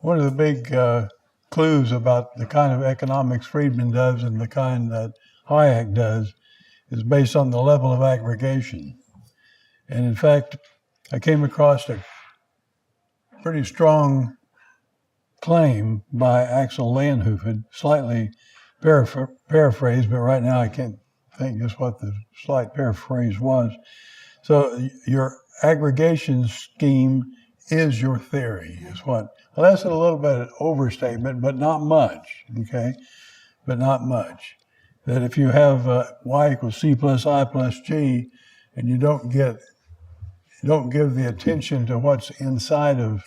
one of the big clues about the kind of economics Friedman does and the kind that Hayek does is based on the level of aggregation. And in fact, I came across a pretty strong claim by Axel Landhofen, slightly paraphrased, but right now I can't think just what the slight paraphrase was. So your aggregation scheme is your theory, is what. Well, that's a little bit of overstatement, but not much, okay? But not much. That if you have y equals c plus I plus g, and you don't give the attention to what's inside of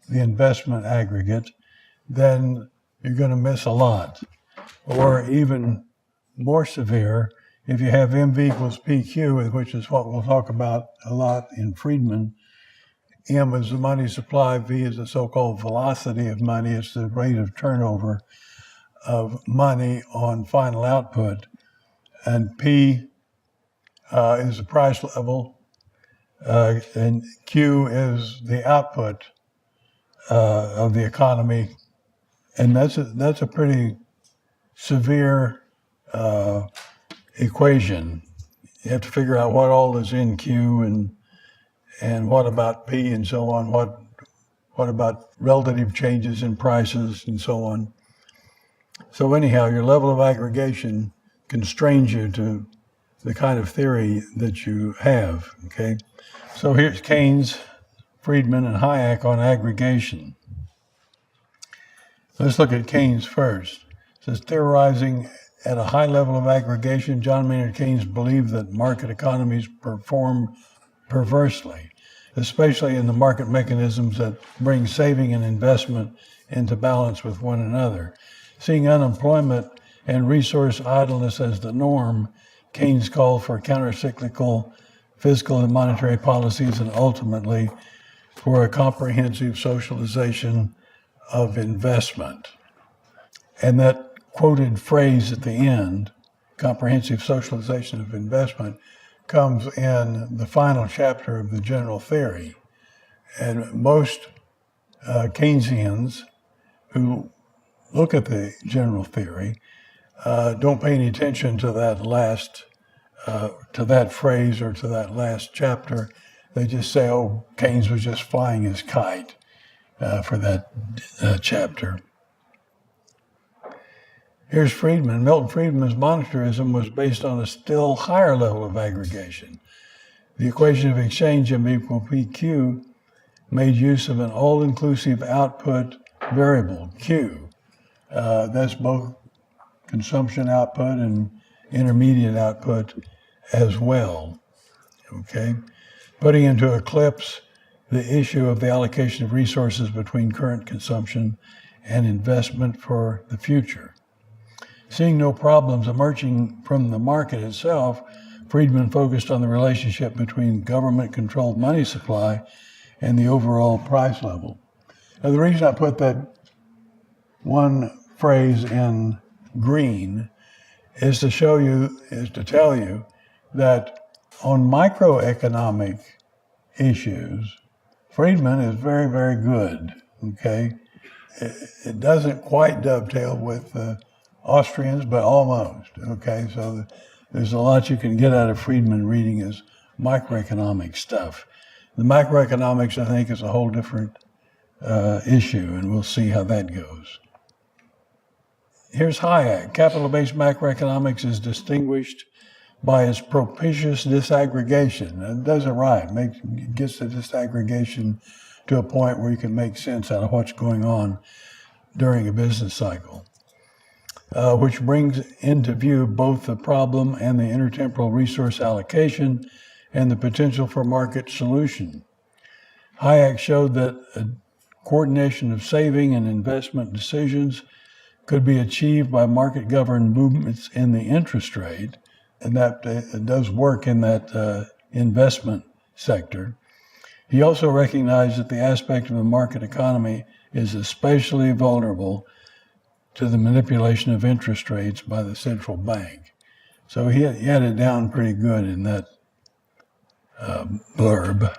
the investment aggregate, then you're going to miss a lot. Or even more severe, if you have MV equals PQ, which is what we'll talk about a lot in Friedman, M is the money supply, V is the so-called velocity of money, it's the rate of turnover of money on final output, and P is the price level, and Q is the output of the economy, and that's a pretty severe equation. You have to figure out what all is in Q and what about P and so on. What about relative changes in prices and so on. So anyhow, your level of aggregation constrains you to the kind of theory that you have. Okay. So here's Keynes, Friedman, and Hayek on aggregation. Let's look at Keynes first. It says, theorizing at a high level of aggregation, John Maynard Keynes believed that market economies perform perversely, especially in the market mechanisms that bring saving and investment into balance with one another. Seeing unemployment and resource idleness as the norm, Keynes called for countercyclical fiscal and monetary policies and ultimately for a comprehensive socialization of investment. And that quoted phrase at the end, comprehensive socialization of investment, comes in the final chapter of the general theory. And most Keynesians who look at the general theory don't pay any attention to that phrase or to that last chapter. They just say, oh, Keynes was just flying his kite for that chapter. Here's Friedman. Milton Friedman's monetarism was based on a still higher level of aggregation. The equation of exchange M equal PQ made use of an all-inclusive output variable, Q. That's both consumption output and intermediate output as well, okay? Putting into eclipse the issue of the allocation of resources between current consumption and investment for the future. Seeing no problems emerging from the market itself, Friedman focused on the relationship between government-controlled money supply and the overall price level. Now, the reason I put that one phrase in green is to tell you that on microeconomic issues, Friedman is very, very good, okay? It doesn't quite dovetail with the Austrians, but almost, okay? So there's a lot you can get out of Friedman reading his microeconomic stuff. The macroeconomics, I think, is a whole different issue, and we'll see how that goes. Here's Hayek. Capital-based macroeconomics is distinguished by its propitious disaggregation. It does it right. It gets the disaggregation to a point where you can make sense out of what's going on during a business cycle, which brings into view both the problem and the intertemporal resource allocation and the potential for market solution. Hayek showed that a coordination of saving and investment decisions could be achieved by market-governed movements in the interest rate, and that it does work in that investment sector. He also recognized that the aspect of the market economy is especially vulnerable to the manipulation of interest rates by the central bank. So he had it down pretty good in that blurb.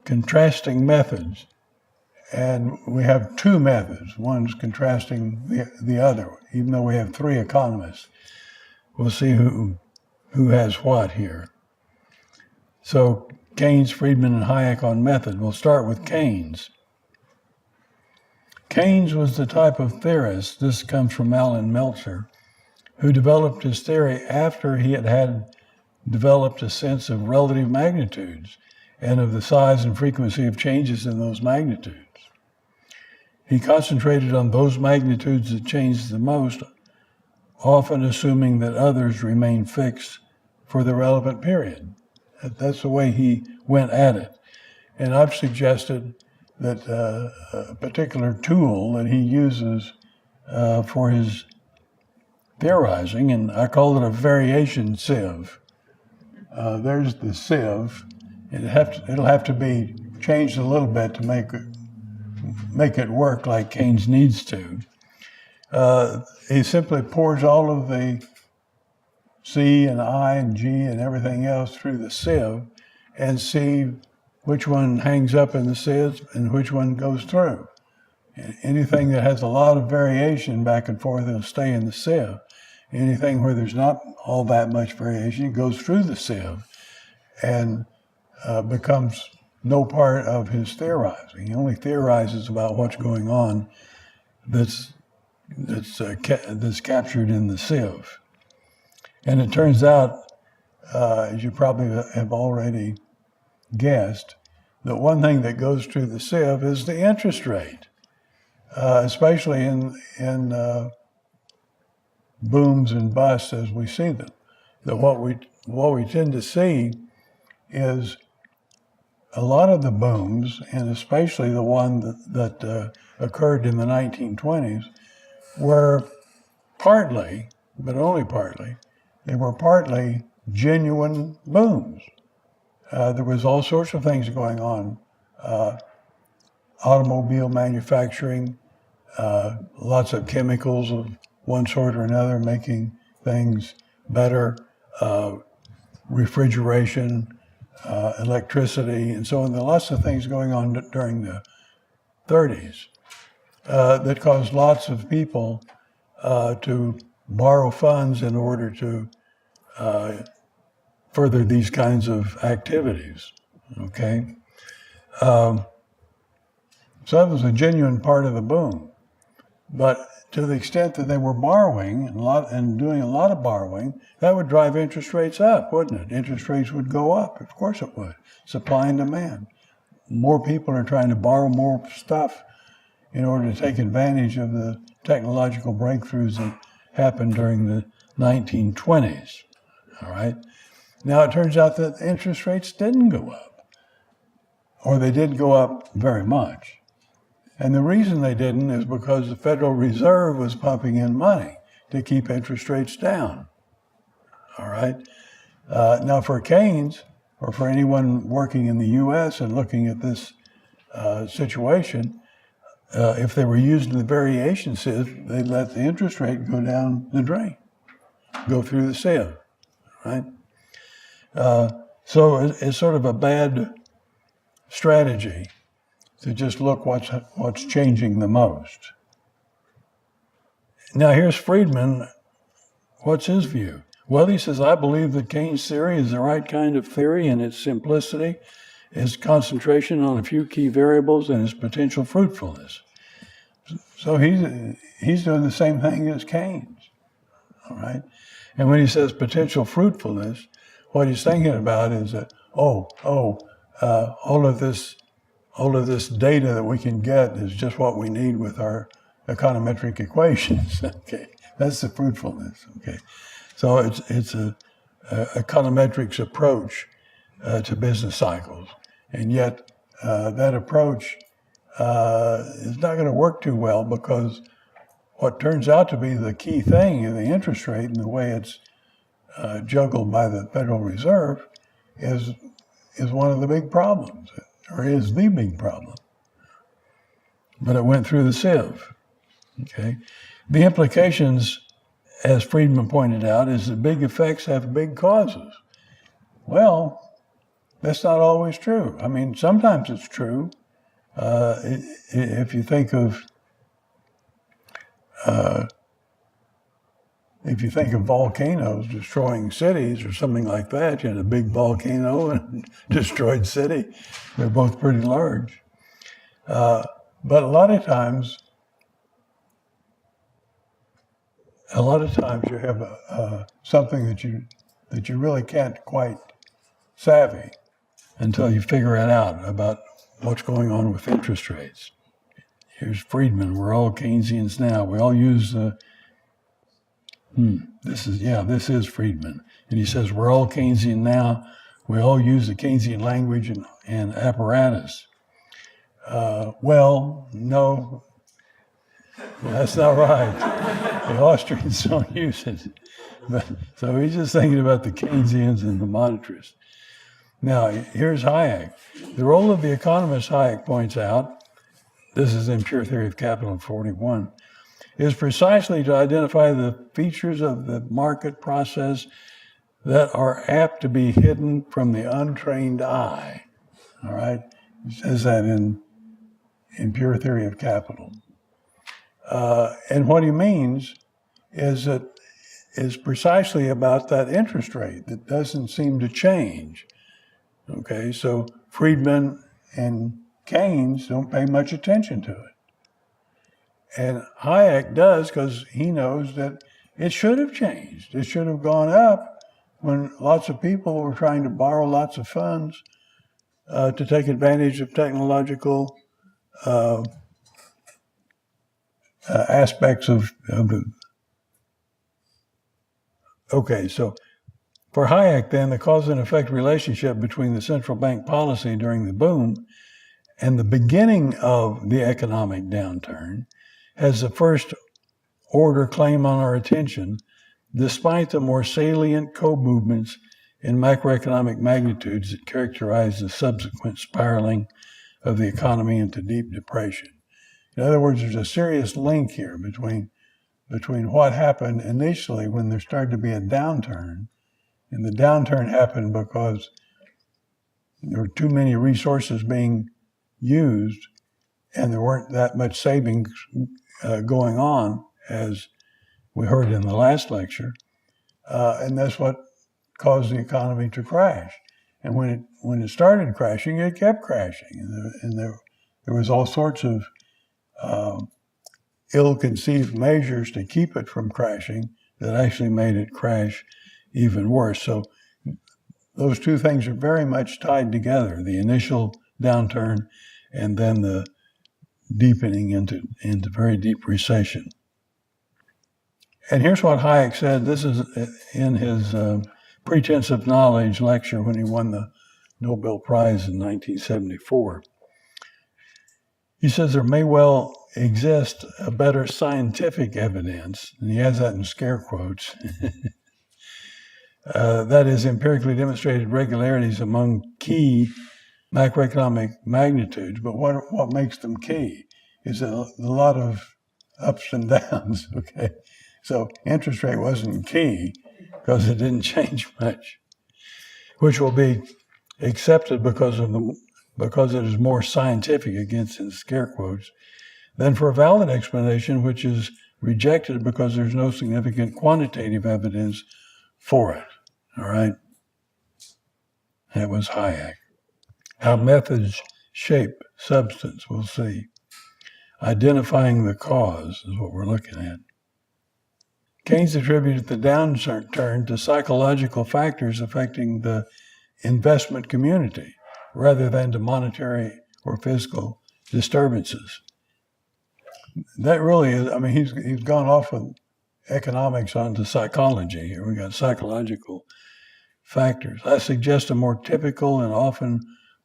Contrasting methods. And we have two methods. One's contrasting the other, even though we have three economists. We'll see who has what here. So Keynes, Friedman, and Hayek on method. We'll start with Keynes. Keynes was the type of theorist, this comes from Alan Meltzer, who developed his theory after he had developed a sense of relative magnitudes and of the size and frequency of changes in those magnitudes. He concentrated on those magnitudes that changed the most, often assuming that others remain fixed for the relevant period. That's the way he went at it. And I've suggested that a particular tool that he uses for his theorizing, and I call it a variation sieve. There's the sieve. It'll have to be changed a little bit to make it work like Keynes needs to. He simply pours all of the C and I and G and everything else through the sieve and see which one hangs up in the sieve and which one goes through. Anything that has a lot of variation back and forth will stay in the sieve. Anything where there's not all that much variation, it goes through the sieve and becomes no part of his theorizing. He only theorizes about what's going on that's captured in the sieve. And it turns out, as you probably have already guessed, that one thing that goes through the sieve is the interest rate, especially in booms and busts as we see them. That what we tend to see is a lot of the booms, and especially the one that occurred in the 1920s, were partly, but only partly, they were partly genuine booms. There was all sorts of things going on. Automobile manufacturing, lots of chemicals of one sort or another making things better, refrigeration, electricity, and so on. There are lots of things going on during the 30s that caused lots of people to borrow funds in order to further these kinds of activities, okay? So that was a genuine part of the boom. But to the extent that they were borrowing and doing a lot of borrowing, that would drive interest rates up, wouldn't it? Interest rates would go up, of course it would. Supply and demand. More people are trying to borrow more stuff in order to take advantage of the technological breakthroughs that happened during the 1920s, all right? Now it turns out that interest rates didn't go up, or they didn't go up very much. And the reason they didn't is because the Federal Reserve was pumping in money to keep interest rates down, all right? Now for Keynes, or for anyone working in the US and looking at this situation, if they were using the variation sieve, they'd let the interest rate go down the drain, go through the sieve, right? So it's sort of a bad strategy to just look what's changing the most. Now here's Friedman. What's his view? Well, he says, I believe that Keynes' theory is the right kind of theory in its simplicity, its concentration on a few key variables, and its potential fruitfulness. So he's doing the same thing as Keynes, all right? And when he says potential fruitfulness, what he's thinking about is that, all of this data that we can get is just what we need with our econometric equations. Okay, that's the fruitfulness. Okay, so it's a econometrics approach to business cycles, and yet that approach is not going to work too well because what turns out to be the key thing in the interest rate and the way it's juggled by the Federal Reserve is one of the big problems, or is the big problem. But it went through the sieve, okay? The implications, as Friedman pointed out, is that big effects have big causes. Well, that's not always true. I mean, sometimes it's true, If you think of volcanoes destroying cities or something like that, you had a big volcano and destroyed city. They're both pretty large. But a lot of times you have something that you really can't quite savvy until you figure it out about what's going on with interest rates. Here's Friedman. We're all Keynesians now. We all use the. This is Friedman, and he says we're all Keynesian now. We all use the Keynesian language and apparatus. Well, no, that's not right. The Austrians don't use it. So he's just thinking about the Keynesians and the monetarists. Now, here's Hayek. The role of the economist, Hayek points out, this is in Pure Theory of Capital 41, is precisely to identify the features of the market process that are apt to be hidden from the untrained eye. All right? He says that in Pure Theory of Capital. And what he means is precisely about that interest rate that doesn't seem to change. Okay, so Friedman and Keynes don't pay much attention to it. And Hayek does, because he knows that it should have changed. It should have gone up when lots of people were trying to borrow lots of funds to take advantage of technological aspects of the. Okay, so for Hayek, then, the cause and effect relationship between the central bank policy during the boom and the beginning of the economic downturn has the first order claim on our attention, despite the more salient co-movements in macroeconomic magnitudes that characterize the subsequent spiraling of the economy into deep depression. In other words, there's a serious link here between what happened initially when there started to be a downturn. And the downturn happened because there were too many resources being used and there weren't that much savings going on, as we heard in the last lecture. And that's what caused the economy to crash. And when it started crashing, it kept crashing. And there was all sorts of ill-conceived measures to keep it from crashing that actually made it crash even worse. So those two things are very much tied together, the initial downturn and then the deepening into very deep recession. And here's what Hayek said. This is in his Pretense of Knowledge lecture when he won the Nobel Prize in 1974. He says there may well exist a better scientific evidence, and he has that in scare quotes, that is empirically demonstrated regularities among key macroeconomic magnitudes. But what makes them key is a lot of ups and downs, okay? So interest rate wasn't key because it didn't change much, which will be accepted because it is more scientific, against in scare quotes, than for a valid explanation, which is rejected because there's no significant quantitative evidence for it. All right? That was Hayek. How methods shape substance, we'll see. Identifying the cause is what we're looking at. Keynes attributed the downturn to psychological factors affecting the investment community rather than to monetary or physical disturbances. That really is, I mean, he's gone off with economics onto psychology. Here we got psychological factors. I suggest a more typical and often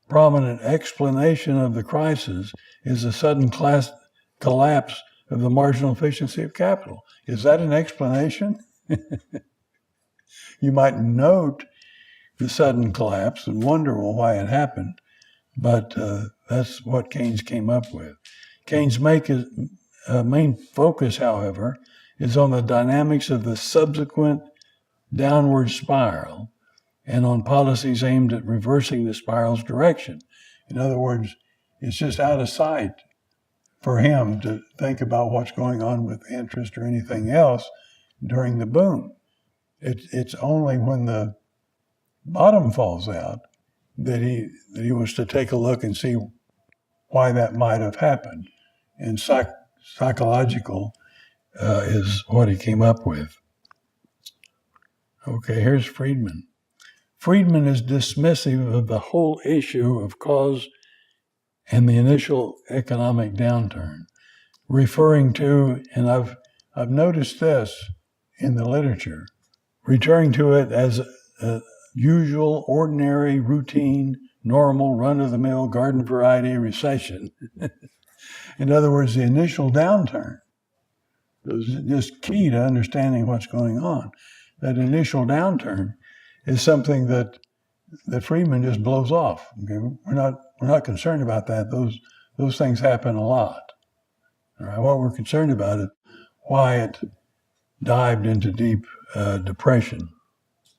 prominent explanation of the crisis is the sudden collapse of the marginal efficiency of capital. Is that an explanation? You might note the sudden collapse and wonder, well, why it happened, but that's what Keynes came up with. Keynes' main focus, however, is on the dynamics of the subsequent downward spiral and on policies aimed at reversing the spiral's direction. In other words, It's just out of sight for him to think about what's going on with interest or anything else during the boom. It's only when the bottom falls out that he was to take a look and see why that might have happened. And psychological is what he came up with. Okay, here's Friedman. Friedman is dismissive of the whole issue of cause and the initial economic downturn, referring to, and I've noticed this in the literature, referring to it as a usual, ordinary, routine, normal, run-of-the-mill garden variety recession. In other words, the initial downturn is just key to understanding what's going on. That initial downturn is something that Friedman just blows off. Okay? We're not concerned about that. Those things happen a lot. All right? What we're concerned about is why it dived into deep depression.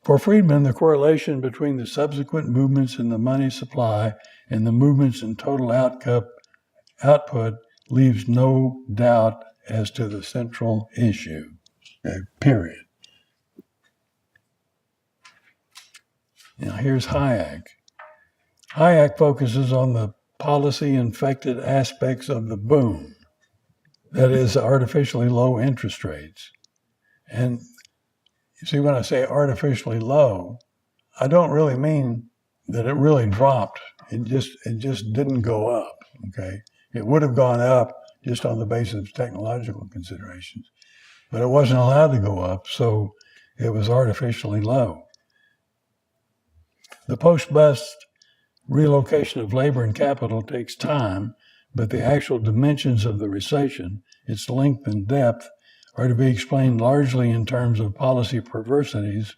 For Friedman, the correlation between the subsequent movements in the money supply and the movements in total output leaves no doubt as to the central issue. Okay, period. Now here's Hayek. Hayek focuses on the policy-infected aspects of the boom, that is, artificially low interest rates. And you see, when I say artificially low, I don't really mean that it really dropped. It just didn't go up, okay? It would have gone up just on the basis of technological considerations, but it wasn't allowed to go up, so it was artificially low. The post-bust relocation of labor and capital takes time, but the actual dimensions of the recession, its length and depth, are to be explained largely in terms of policy perversities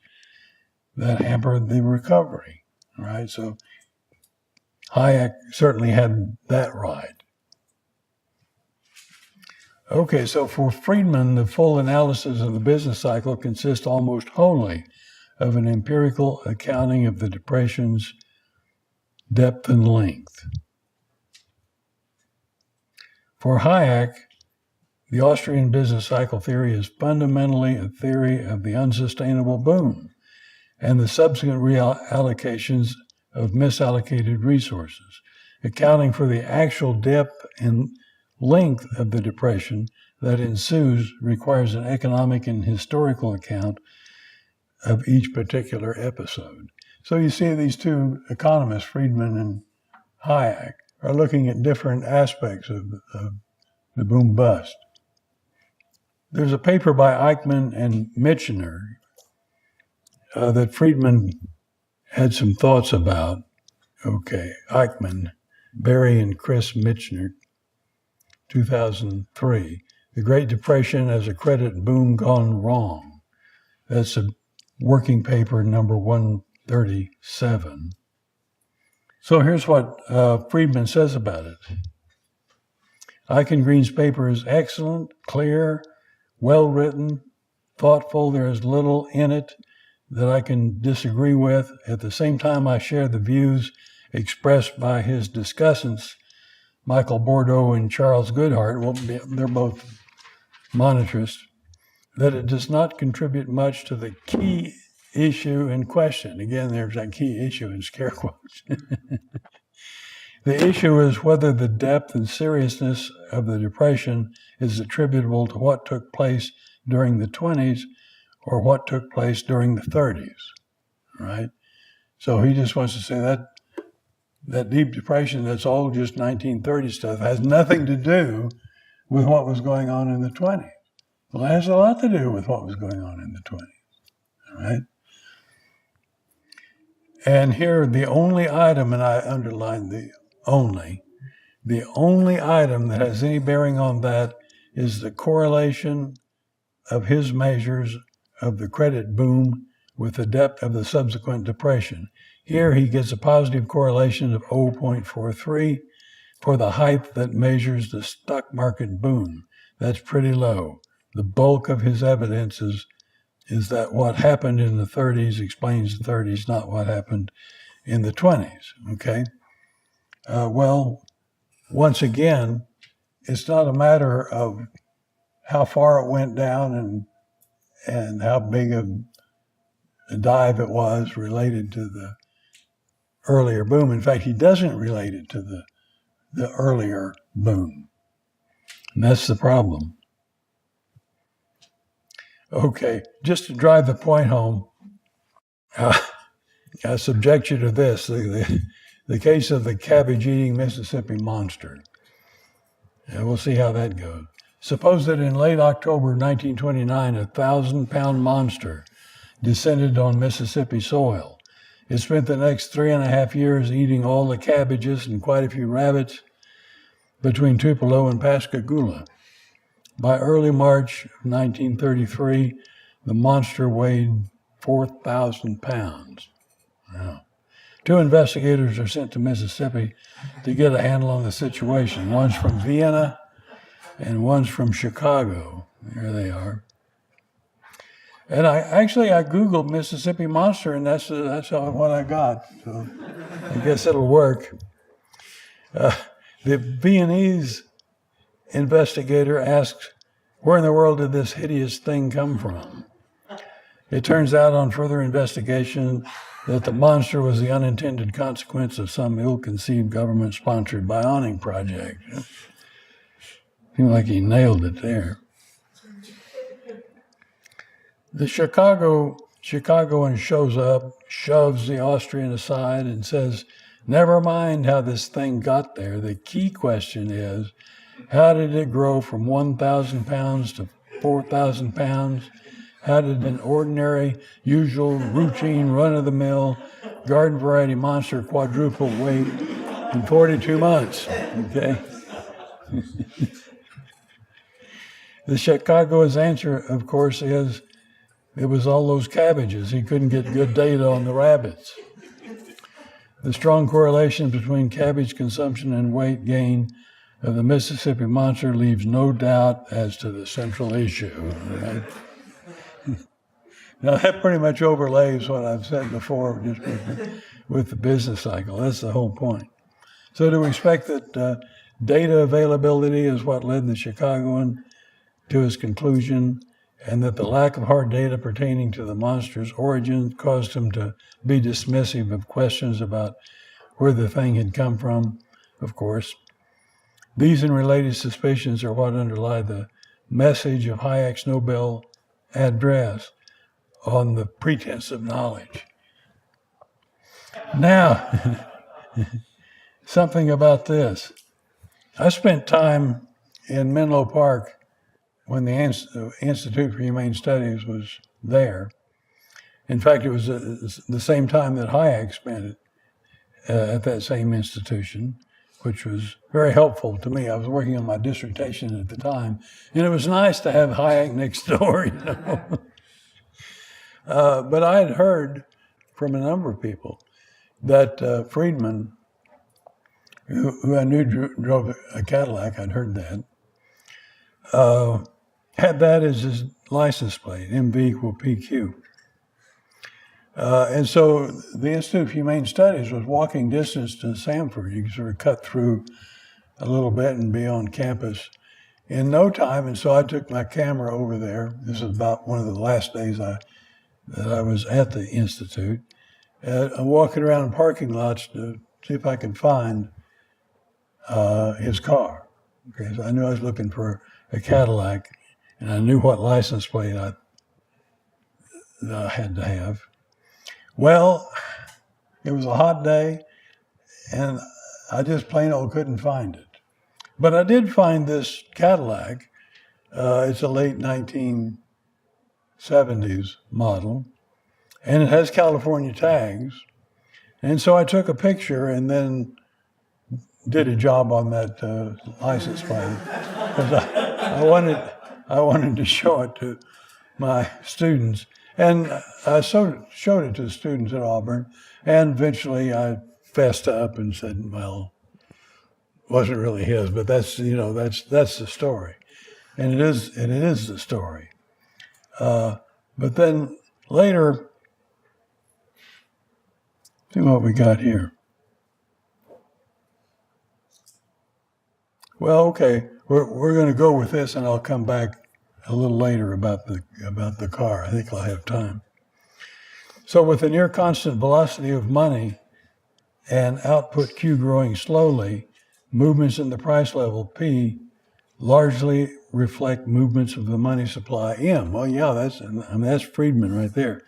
that hampered the recovery, right? So Hayek certainly had that right. Okay, so for Friedman, the full analysis of the business cycle consists almost wholly of an empirical accounting of the depression's depth and length. For Hayek, the Austrian business cycle theory is fundamentally a theory of the unsustainable boom and the subsequent reallocations of misallocated resources, accounting for the actual depth and length of the depression that ensues requires an economic and historical account of each particular episode. So you see these two economists, Friedman and Hayek, are looking at different aspects of the boom-bust. There's a paper by Eichmann and Michener that Friedman had some thoughts about. Okay, Eichmann, Barry and Chris Michener, 2003. The Great Depression as a Credit Boom Gone Wrong. That's a working paper number 137. So here's what Friedman says about it. Eichengreen's paper is excellent, clear, well-written, thoughtful. There is little in it that I can disagree with. At the same time, I share the views expressed by his discussants, Michael Bordeaux and Charles Goodhart. Well, they're both monetarists, that it does not contribute much to the key issue in question. Again, there's that key issue in scare quotes. The issue is whether the depth and seriousness of the depression is attributable to what took place during the 20s or what took place during the 30s, right? So he just wants to say that deep depression, that's all just 1930 stuff, has nothing to do with what was going on in the 20s. Well, it has a lot to do with what was going on in the 20s, all right? And here, the only item, and I underlined the only item that has any bearing on that is the correlation of his measures of the credit boom with the depth of the subsequent depression. Here he gets a positive correlation of 0.43 for the height that measures the stock market boom. That's pretty low. The bulk of his evidence is that what happened in the 30s explains the 30s, not what happened in the 20s, okay? Well, once again, it's not a matter of how far it went down and how big of a dive it was related to the earlier boom. In fact, he doesn't relate it to the earlier boom. And that's the problem. Okay, just to drive the point home, I subject you to this, the case of the cabbage-eating Mississippi monster. And we'll see how that goes. Suppose that in late October 1929, a 1,000-pound monster descended on Mississippi soil. It spent the next 3.5 years eating all the cabbages and quite a few rabbits between Tupelo and Pascagoula. By early March of 1933, the monster weighed 4,000 pounds. Wow. 2 investigators are sent to Mississippi to get a handle on the situation. One's from Vienna and one's from Chicago. There they are. And I Googled Mississippi monster, and that's what I got. So I guess it'll work. The Viennese investigator asks, where in the world did this hideous thing come from? It turns out on further investigation that the monster was the unintended consequence of some ill-conceived government-sponsored bioning project. Seems like he nailed it there. The Chicagoan shows up, shoves the Austrian aside and says, never mind how this thing got there. The key question is, how did it grow from 1,000 pounds to 4,000 pounds? How did an ordinary, usual, routine, run-of-the-mill, garden variety monster quadruple weight in 42 months? Okay. The Chicago's answer, of course, is it was all those cabbages. He couldn't get good data on the rabbits. The strong correlation between cabbage consumption and weight gain of the Mississippi monster leaves no doubt as to the central issue. Right? Now, that pretty much overlays what I've said before just with the business cycle. That's the whole point. So do we expect that data availability is what led the Chicagoan to his conclusion, and that the lack of hard data pertaining to the monster's origin caused him to be dismissive of questions about where the thing had come from? Of course. These and related suspicions are what underlie the message of Hayek's Nobel address on the pretense of knowledge. Now, something about this. I spent time in Menlo Park when the Institute for Humane Studies was there. In fact, it was the same time that Hayek spent it at that same institution, which was very helpful to me. I was working on my dissertation at the time, and it was nice to have Hayek next door, you know. But I had heard from a number of people that Friedman, who I knew drove a Cadillac, I'd heard that, had that as his license plate, MV equal PQ. And so the Institute of Humane Studies was walking distance to Sanford. You could sort of cut through a little bit and be on campus in no time. And so I took my camera over there. This is about one of the last days that I was at the Institute. I'm walking around parking lots to see if I could find his car. Okay, so I knew I was looking for a Cadillac, and I knew what license plate I had to have. Well, it was a hot day, and I just plain old couldn't find it. But I did find this Cadillac. It's a late 1970s model, and it has California tags. And so I took a picture and then did a job on that license plate, because I wanted to show it to my students. And I showed it to the students at Auburn, and eventually I fessed up and said, well, it wasn't really his, but that's the story. And it is the story. But then later, see what we got here. Well, okay, we're going to go with this, and I'll come back a little later about the car. I think I'll have time. So with the near constant velocity of money and output Q growing slowly, movements in the price level P largely reflect movements of the money supply M. Well, yeah, that's Friedman right there.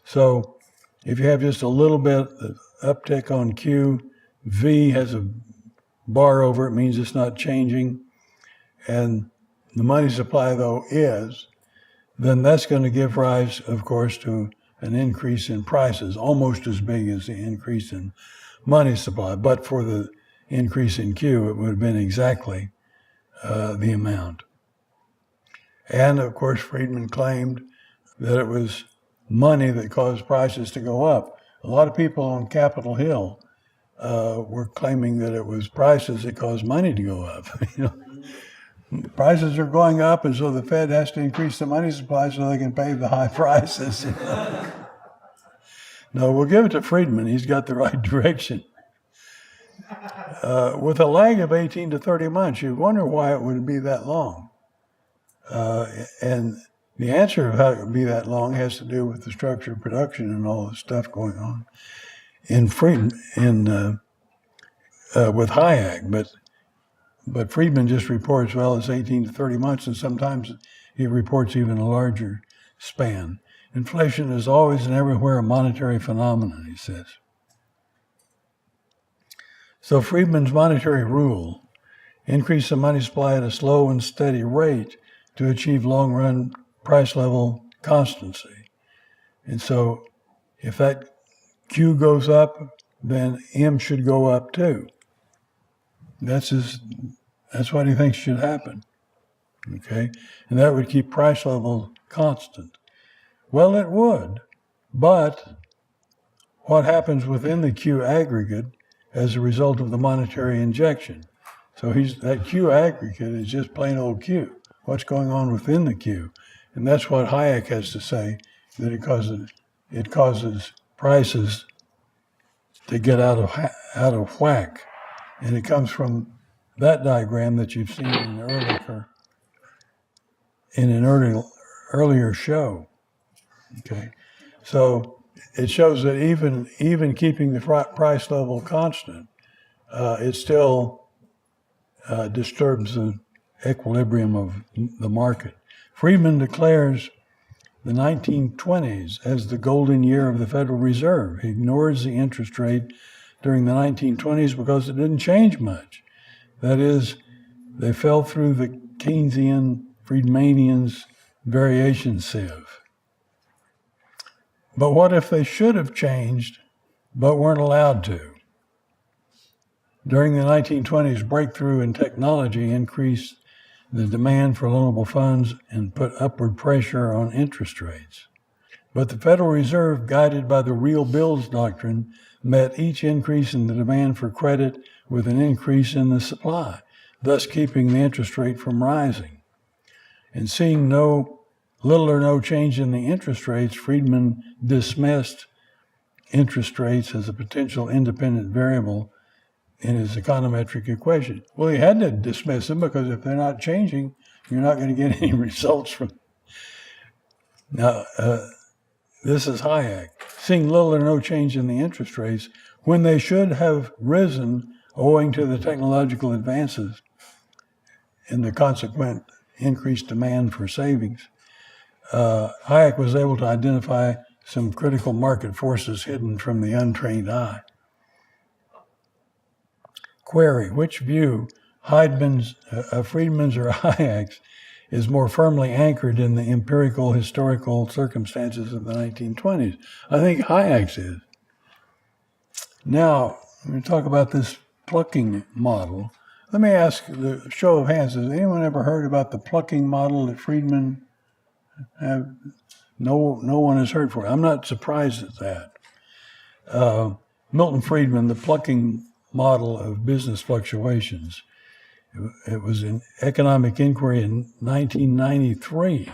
So if you have just a little bit of uptick on Q, V has a bar over it, means it's not changing, and the money supply though is, then that's going to give rise, of course, to an increase in prices, almost as big as the increase in money supply. But for the increase in Q, it would have been exactly the amount. And of course, Friedman claimed that it was money that caused prices to go up. A lot of people on Capitol Hill were claiming that it was prices that caused money to go up. Prices are going up, and so the Fed has to increase the money supply so they can pay the high prices. No, we'll give it to Friedman. He's got the right direction. With a lag of 18 to 30 months, you wonder why it would be that long. And the answer of how it would be that long has to do with the structure of production and all the stuff going on in Friedman, with Hayek. But Friedman just reports, well, it's 18 to 30 months, and sometimes he reports even a larger span. Inflation is always and everywhere a monetary phenomenon, he says. So Friedman's monetary rule: increase the money supply at a slow and steady rate to achieve long-run price level constancy. And so if that Q goes up, then M should go up too. That's what he thinks should happen. Okay? And that would keep price level constant. Well, it would, but what happens within the Q aggregate as a result of the monetary injection? So that Q aggregate is just plain old Q. What's going on within the Q? And that's what Hayek has to say, that it causes prices to get out of whack. And it comes from that diagram that you've seen in an earlier show. Okay, so it shows that even keeping the price level constant, it still disturbs the equilibrium of the market. Friedman declares the 1920s as the golden year of the Federal Reserve. He ignores the interest rate during the 1920s because it didn't change much. That is, they fell through the Keynesian Friedmanians' variation sieve. But what if they should have changed but weren't allowed to? During the 1920s, breakthrough in technology increased the demand for loanable funds and put upward pressure on interest rates. But the Federal Reserve, guided by the real bills doctrine, met each increase in the demand for credit with an increase in the supply, thus keeping the interest rate from rising. And seeing little or no change in the interest rates, Friedman dismissed interest rates as a potential independent variable in his econometric equation. Well, he had to dismiss them because if they're not changing, you're not going to get any results from. Now, this is Hayek. Seeing little or no change in the interest rates when they should have risen owing to the technological advances and the consequent increased demand for savings, Hayek was able to identify some critical market forces hidden from the untrained eye. Query: which view, Friedman's or Hayek's, is more firmly anchored in the empirical historical circumstances of the 1920s? I think Hayek's is. Now, when we talk about this plucking model, let me ask the show of hands, has anyone ever heard about the plucking model that Friedman had? No one has heard for it. I'm not surprised at that. Milton Friedman, the plucking model of business fluctuations. It was an economic inquiry in 1993.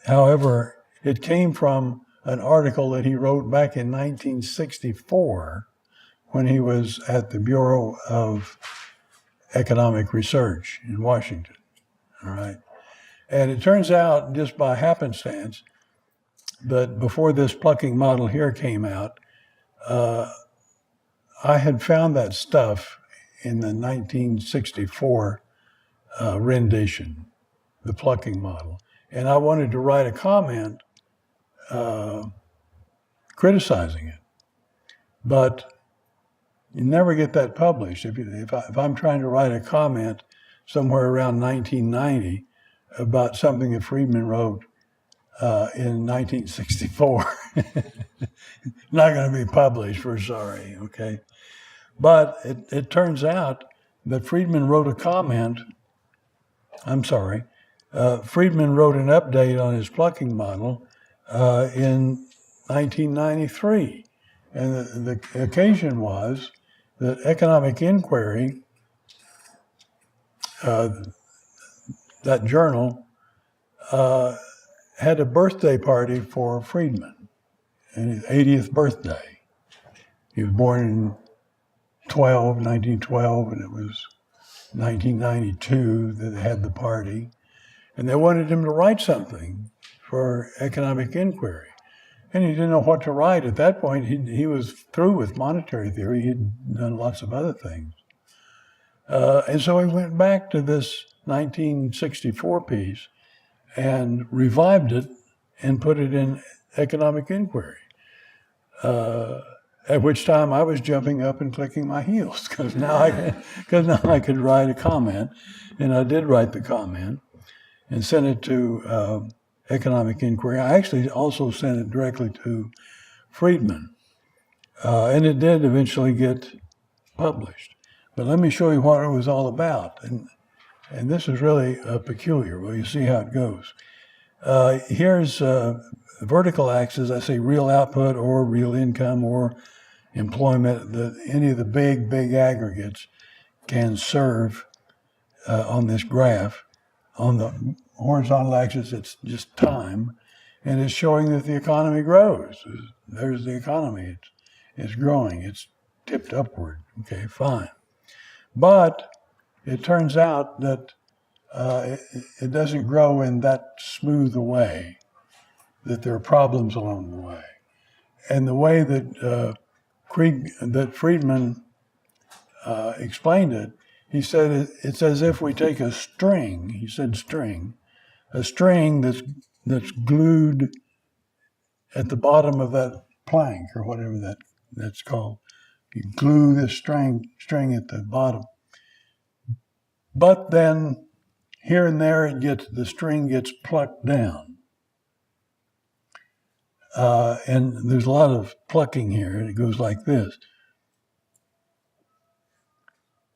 However, it came from an article that he wrote back in 1964 when he was at the Bureau of economic research in Washington. All right. And it turns out, just by happenstance, that before this plucking model here came out, I had found that stuff in the 1964 rendition, the plucking model. And I wanted to write a comment criticizing it. But you never get that published. If I'm trying to write a comment somewhere around 1990 about something that Friedman wrote in 1964, not going to be published, we're sorry, okay? But it turns out that Friedman wrote a comment, Friedman wrote an update on his plucking model in 1993. And the occasion was that Economic Inquiry, that journal, had a birthday party for Friedman, and his 80th birthday. He was born in 1912, and it was 1992 that they had the party. And they wanted him to write something for Economic Inquiry. And he didn't know what to write. At that point, he was through with monetary theory. He'd done lots of other things. And so he went back to this 1964 piece and revived it and put it in Economic Inquiry. At which time I was jumping up and clicking my heels because now I could write a comment. And I did write the comment and sent it to Economic Inquiry. I actually also sent it directly to Friedman. And it did eventually get published. But let me show you what it was all about. And this is really peculiar. Well, you see how it goes. Here's the vertical axis. I say real output or real income or employment. Any of the big aggregates can serve on this graph. On the horizontal axis, it's just time. And it's showing that the economy grows. There's the economy. It's growing. It's tipped upward. Okay, fine. But it turns out that it doesn't grow in that smooth a way, that there are problems along the way. And the way that Friedman explained it, he said it's as if we take a string, he said string, a string that's glued at the bottom of that plank or whatever that's called. You glue this string at the bottom. But then here and there the string gets plucked down. And there's a lot of plucking here. It goes like this.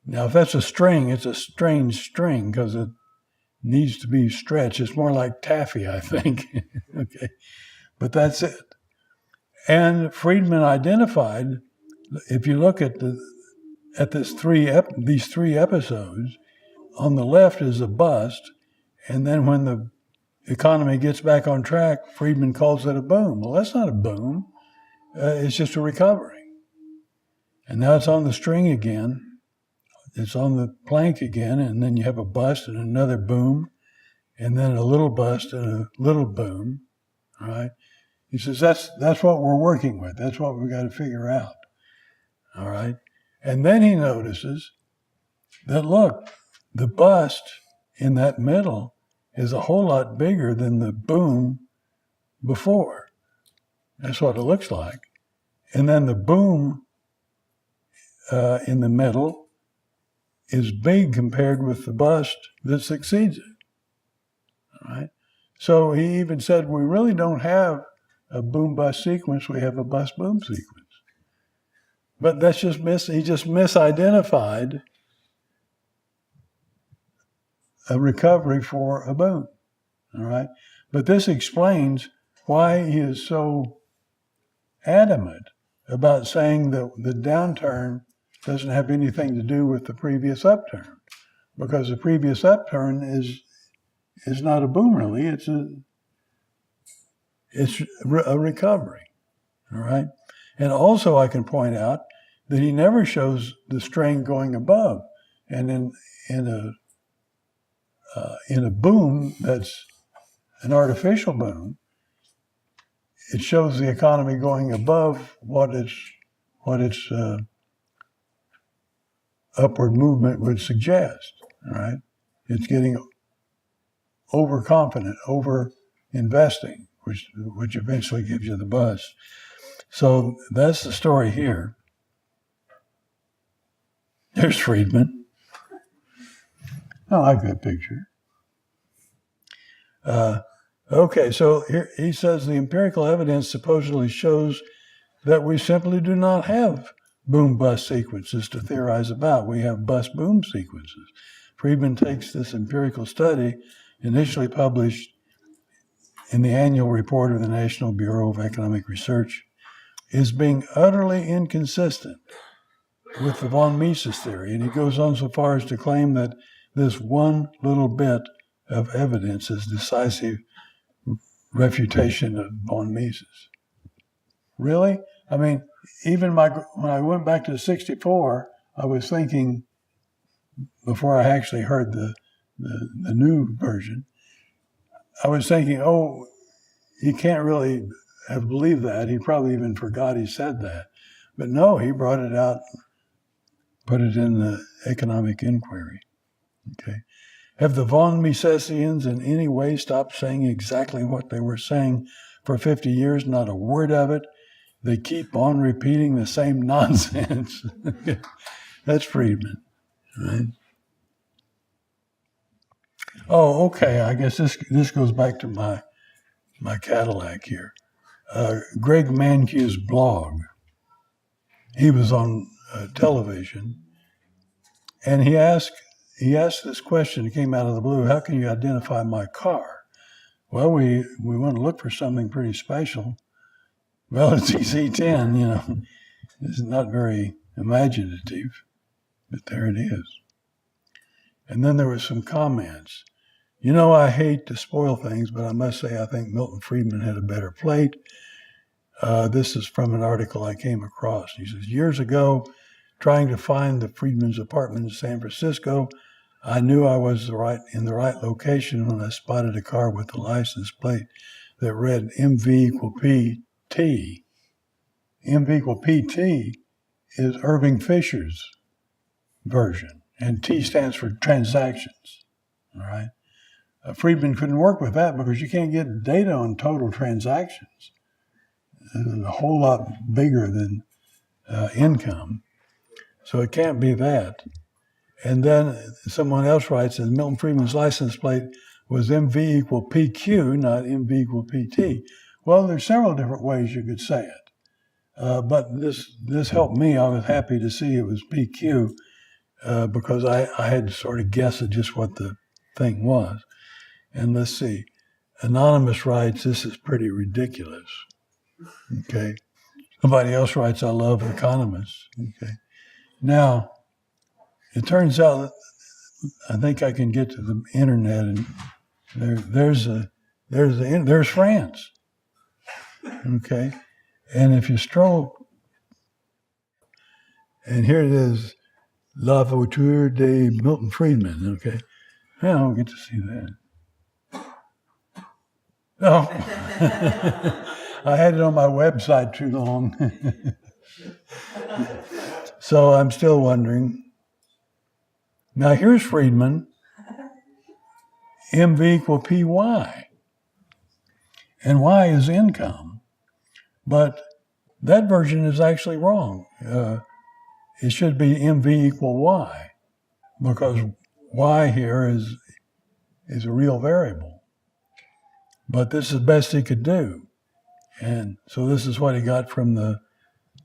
Now, if that's a string, it's a strange string because it needs to be stretched. It's more like taffy, I think. Okay, but that's it. And Friedman identified, if you look at these three episodes, on the left is a bust, and then when the economy gets back on track, Friedman calls it a boom. Well, that's not a boom. It's just a recovery. And now it's on the string again. It's on the plank again, and then you have a bust and another boom, and then a little bust and a little boom, all right? He says, that's what we're working with. That's what we've got to figure out, all right? And then he notices that, look, the bust in that middle is a whole lot bigger than the boom before. That's what it looks like. And then the boom in the middle is big compared with the bust that succeeds it. All right? So he even said, we really don't have a boom-bust sequence, we have a bust-boom sequence. But that's just he just misidentified a recovery for a boom. All right? But this explains why he is so adamant about saying that the downturn doesn't have anything to do with the previous upturn, because the previous upturn is not a boom really, it's a recovery, all right? And also I can point out that he never shows the string going above. And in a boom that's an artificial boom, it shows the economy going above what its upward movement would suggest. All right, it's getting overconfident, over investing, which eventually gives you the buzz. So that's the story here. There's Friedman. I like that picture. Okay, so here he says the empirical evidence supposedly shows that we simply do not have boom-bust sequences to theorize about. We have bust-boom sequences. Friedman takes this empirical study, initially published in the annual report of the National Bureau of Economic Research, is being utterly inconsistent with the von Mises theory. And he goes on so far as to claim that this one little bit of evidence is decisive refutation of von Mises. Really? I mean, even when I went back to 64, I was thinking, before I actually heard the new version, I was thinking, oh, he can't really have believed that. He probably even forgot he said that. But no, he brought it out, put it in the economic inquiry. Okay. Have the von Misesians in any way stopped saying exactly what they were saying for 50 years? Not a word of it. They keep on repeating the same nonsense. That's Friedman, right? Oh, okay. I guess this goes back to my Cadillac here. Greg Mankew's blog. He was on television, and he asked this question. It came out of the blue. How can you identify my car? Well, we want to look for something pretty special. Well, it's EC10. You know, it's not very imaginative, but there it is. And then there were some comments. You know, I hate to spoil things, but I must say I think Milton Friedman had a better plate. This is from an article I came across. He says, years ago, trying to find the Friedman's apartment in San Francisco, I knew I was in the right location when I spotted a car with a license plate that read MV equal PT. MV equal PT is Irving Fisher's version, and T stands for transactions, all right? Friedman couldn't work with that because you can't get data on total transactions. It's a whole lot bigger than income. So it can't be that. And then someone else writes that Milton Friedman's license plate was MV equal PQ, not MV equal PT. Well, there's several different ways you could say it. But this helped me. I was happy to see it was PQ because I had to sort of guess at just what the thing was. And let's see. Anonymous writes, this is pretty ridiculous. Okay. Somebody else writes, I love economists. Okay. Now, it turns out I think I can get to the internet, and there's France. Okay. And if you stroll, and here it is, La Voiture de Milton Friedman. Okay. I don't get to see that. Oh, I had it on my website too long. So I'm still wondering. Now here's Friedman, MV equal PY. And Y is income. But that version is actually wrong. It should be MV equal Y, because Y here is a real variable. But this is the best he could do. And so this is what he got from the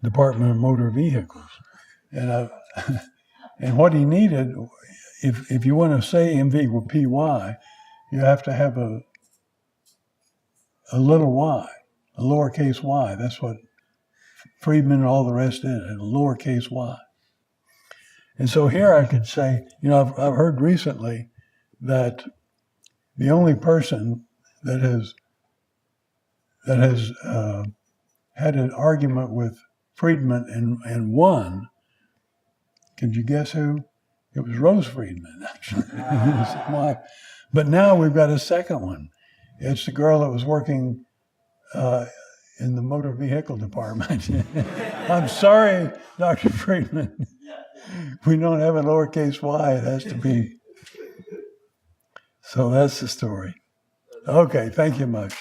Department of Motor Vehicles. And and what he needed, if you want to say MV equal PY, you have to have a little y, a lowercase y. That's what Friedman and all the rest did, a lowercase y. And so here I could say, you know, I've heard recently that the only person that has had an argument with Friedman and won, could you guess who? It was Rose Friedman, actually. Why? But now we've got a second one. It's the girl that was working in the motor vehicle department. I'm sorry, Dr. Friedman. We don't have a lowercase y. It has to be. So that's the story. Okay, thank you much.